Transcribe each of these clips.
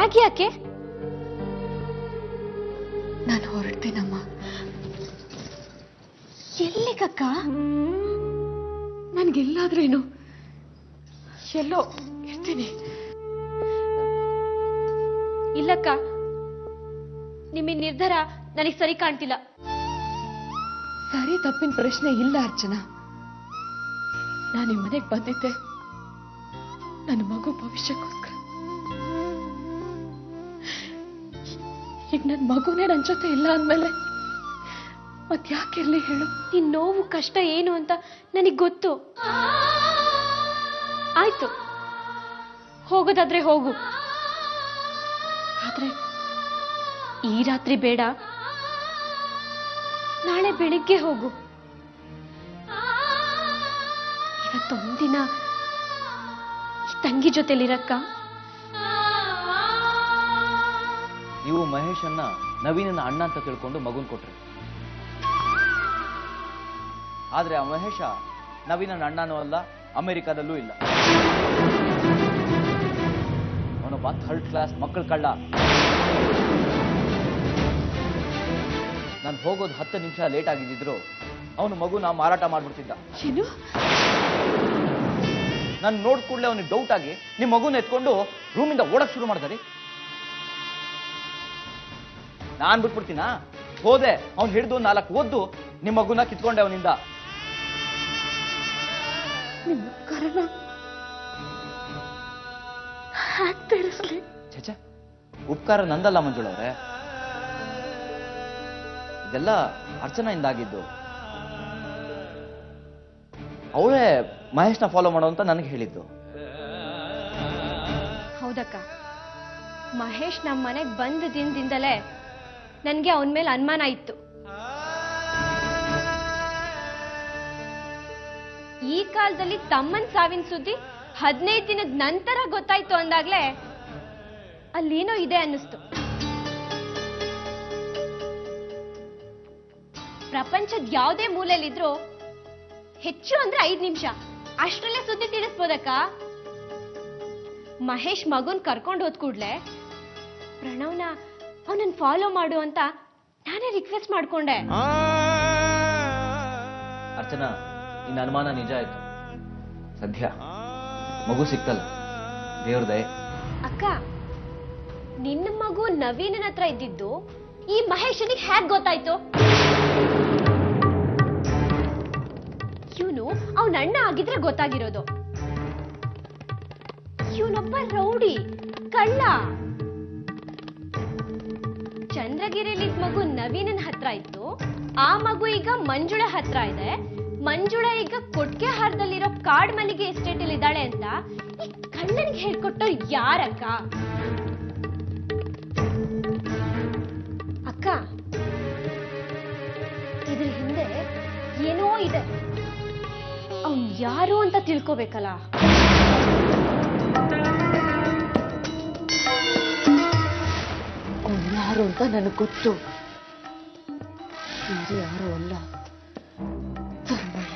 Maggi ಯಾಕೆ? ನಾನು ಹೊರಡ್ತೀನಮ್ಮ. ಎಲ್ಲಿಗಕ್ಕ? ನನ್ಗೆಲ್ಲಾದ್ರೇನು ಎಲ್ಲೋ ಇರ್ತೀನಿ. ಇಲ್ಲಕ್ಕ, ನಿಮ್ಮ ನಿರ್ಧಾರ ನನಗೆ ಸರಿ ಕಾಣ್ತಿಲ್ಲ. ಸರಿ ತಪ್ಪಿನ ಪ್ರಶ್ನೆ ಇಲ್ಲ ಅರ್ಚನಾ. ನಾನು ಈ ಮನೆಗೆ ಬಂದಿದ್ದೆ ನನ್ನ ಮಗು ಭವಿಷ್ಯಕ್ಕೋಸ್ಕರ. ಈಗ ನನ್ನ ಮಗುನೇ ನನ್ನ ಜೊತೆ ಇಲ್ಲ ಅಂದ್ಮೇಲೆ ಮತ್ಯಾಕಿರ್ಲಿ ಹೇಳು? ನಿನ್ ನೋವು ಕಷ್ಟ ಏನು ಅಂತ ನನಗ್ ಗೊತ್ತು. ಆಯ್ತು, ಹೋಗೋದಾದ್ರೆ ಹೋಗು. ಆದ್ರೆ ಈ ರಾತ್ರಿ ಬೇಡ, ನಾಳೆ ಬೆಳಿಗ್ಗೆ ಹೋಗು. ಇವತ್ತೊಂದಿನ ಈ ತಂಗಿ ಜೊತೆಲಿರಕ್ಕ. ನೀವು ಮಹೇಶನ್ನ ನವೀನನ ಅಣ್ಣ ಅಂತ ತಿಳ್ಕೊಂಡು ಮಗುನ್ ಕೊಟ್ರಿ. ಆದ್ರೆ ಆ ಮಹೇಶ ನವೀನನ ಅಣ್ಣನೂ ಅಲ್ಲ, ಅಮೆರಿಕಾದಲ್ಲೂ ಇಲ್ಲ. ಅವನೊಬ್ಬ ಥರ್ಡ್ ಕ್ಲಾಸ್ ಮಕ್ಕಳ ಕಳ್ಳ. ನಾನು ಹೋಗೋದು 10 ನಿಮಿಷ ಲೇಟ್ ಆಗಿದ್ದಿದ್ರು ಅವನು ಮಗುನ ಮಾರಾಟ ಮಾಡ್ಬಿಡ್ತಿದ್ದ. ಏನು? ನಾನು ನೋಡ್ ಕೂಡಲೇ ಅವನಿಗೆ ಡೌಟ್ ಆಗಿ ನಿಮ್ಮ ಮಗುನ ಎತ್ಕೊಂಡು ರೂಮಿಂದ ಓಡಕ್ ಶುರು ಮಾಡ್ದಾರಿ. ನಾನ್ ಬಿಟ್ಬಿಡ್ತೀನಾ? ಹೋದೆ, ಅವ್ನು ಹಿಡಿದು 4 ಓದ್ದು ನಿಮ್ಮ ಮಗುನ ಕಿತ್ಕೊಂಡೆ ಅವನಿಂದ. ನಿಮ್ಮ ಕಾರಣ ಹ್ಯಾಕ್ ತೀರಿಸ್ಲಿ? ಛೆ, ಉಪಕಾರ ನಂದಲ್ಲ ಮಂಜುಳವ್ರೆ, ಇದೆಲ್ಲ ಅರ್ಚನೆಯಿಂದ ಆಗಿದ್ದು. ಅವಳೇ ಮಹೇಶ್ನ ಫಾಲೋ ಮಾಡೋ ಅಂತ ನನಗೆ ಹೇಳಿದ್ದು. ಹೌದಕ್ಕ, ಮಹೇಶ್ ನಮ್ಮ ಮನೆಗೆ ಬಂದ ದಿನದಿಂದಲೇ ನನ್ಗೆ ಅವನ ಮೇಲೆ ಅನುಮಾನ ಇತ್ತು. ಈ ಕಾಲದಲ್ಲಿ ತಮ್ಮನ್ ಸಾವಿನ ಸುದ್ದಿ 15 ದಿನದ ನಂತರ ಗೊತ್ತಾಯ್ತು ಅಂದಾಗ್ಲೇ ಅಲ್ಲೇನೋ ಇದೆ ಅನ್ನಿಸ್ತು. ಪ್ರಪಂಚದ ಯಾವುದೇ ಮೂಲೆಯಲ್ಲಿದ್ರು ಹೆಚ್ಚು ಅಂದ್ರೆ 5 ನಿಮಿಷ ಅಷ್ಟರಲ್ಲೇ ಸುದ್ದಿ ತಿಳಿಸ್ಬೋದಕ್ಕ. ಮಹೇಶ್ ಮಗುನ್ ಕರ್ಕೊಂಡು ಹೋದ್ ಕೂಡ್ಲೆ ಪ್ರಣವ್ನ ಅವನನ್ನ ಫಾಲೋ ಮಾಡು ಅಂತ ನಾನೇ ರಿಕ್ವೆಸ್ಟ್ ಮಾಡ್ಕೊಂಡೆ. ಅರ್ಚನಾ, ನಿನ್ನ ಅನುಮಾನ ನಿಜ ಆಯ್ತು. ಸದ್ಯ ಮಗು ಸಿಕ್ತಲ್ಲ, ದೇವ್ರ ದಯೆ. ಅಕ್ಕ, ನಿನ್ನ ಮಗು ನವೀನನ ಹತ್ರ ಇದ್ದಿದ್ದು ಈ ಮಹೇಶನಿಗೆ ಹೇಗ್ ಗೊತ್ತಾಯ್ತು? ಇವನು ಅವನ ಅಣ್ಣ ಆಗಿದ್ರೆ ಗೊತ್ತಾಗಿರೋದು. ಇವನೊಬ್ಬ ರೌಡಿ ಕಳ್ಳ. ಚಂದ್ರಗಿರಿಲಿ ಮಗು ನವೀನನ ಹತ್ರ ಇತ್ತು, ಆ ಮಗು ಈಗ ಮಂಜುಳ ಹತ್ರ ಇದೆ. ಮಂಜುಳ ಈಗ ಕೊಟ್ಗೆಹಾರದಲ್ಲಿರೋ ಕಾಡ್ ಮಲ್ಲಿಗೆ ಎಸ್ಟೇಟ್ ಅಲ್ಲಿ ಇದ್ದಾಳೆ ಅಂತ ಈ ಕಳ್ಳನಿಗೆ ಹೇಳ್ಕೊಟ್ಟು ಯಾರಕ್ಕ? ಅಕ್ಕ, ಇದ್ರ ಹಿಂದೆ ಏನೋ ಇದೆ. ಅವ್ನ್ ಯಾರು ಅಂತ ತಿಳ್ಕೋಬೇಕಲ್ಲ. ಅವ್ನು ಯಾರು ಅಂತ ನನಗೆ ಗೊತ್ತು. ಬೇರೆ ಯಾರು ಅಲ್ಲ, ಧರ್ಮಯ್ಯ.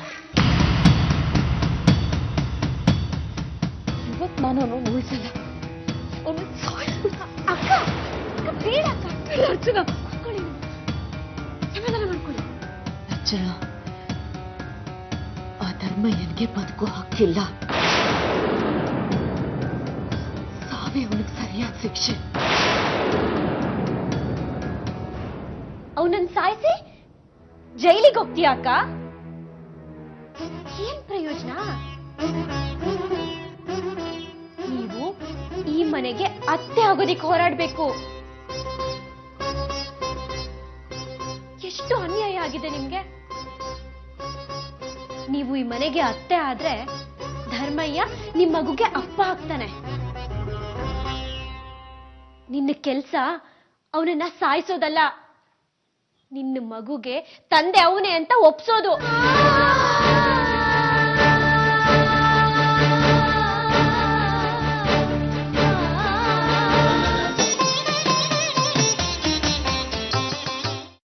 ಇವತ್ತು ನಾನು ಅವನು ಉಳಿಸಲ್ಲ, ಅವನು ಸಾಯಿಸ್ಬಿಡ. ಅಕ್ಕ, ಬೇಡ ಅಕ್ಕ. ಅರ್ಚನಾ, ಸಮಾಧಾನ ಮಾಡ್ಕೊಳ್ಳಿ. ಅರ್ಚನಾ, ಆ ಧರ್ಮಯ್ಯನಿಗೆ ಬದುಕು ಹಾಕಿಲ್ಲ. ಸಾವೇ ಅವನಿಗೆ ಸರಿಯಾದ ಶಿಕ್ಷೆ. ಅವನನ್ನ ಸಾಯಿಸಿ ಜೈಲಿಗೆ ಹೋಗ್ತೀಯ ಅಕ್ಕ? ಏನ್ ಪ್ರಯೋಜನ? ನೀವು ಈ ಮನೆಗೆ ಅತ್ತೆ ಆಗೋದಿಕ್ಕೆ ಹೋರಾಡ್ಬೇಕು. ಎಷ್ಟು ಅನ್ಯಾಯ ಆಗಿದೆ ನಿಮ್ಗೆ. ನೀವು ಈ ಮನೆಗೆ ಅತ್ತೆ ಆದ್ರೆ ಧರ್ಮಯ್ಯ ನಿಮ್ ಮಗುಗೆ ಅಪ್ಪ ಆಗ್ತಾನೆ. ನಿನ್ನ ಕೆಲ್ಸ ಅವನನ್ನ ಸಾಯಿಸೋದಲ್ಲ, ನಿನ್ನ ಮಗುಗೆ ತಂದೆ ಅವನೇ ಅಂತ ಒಪ್ಸೋದು.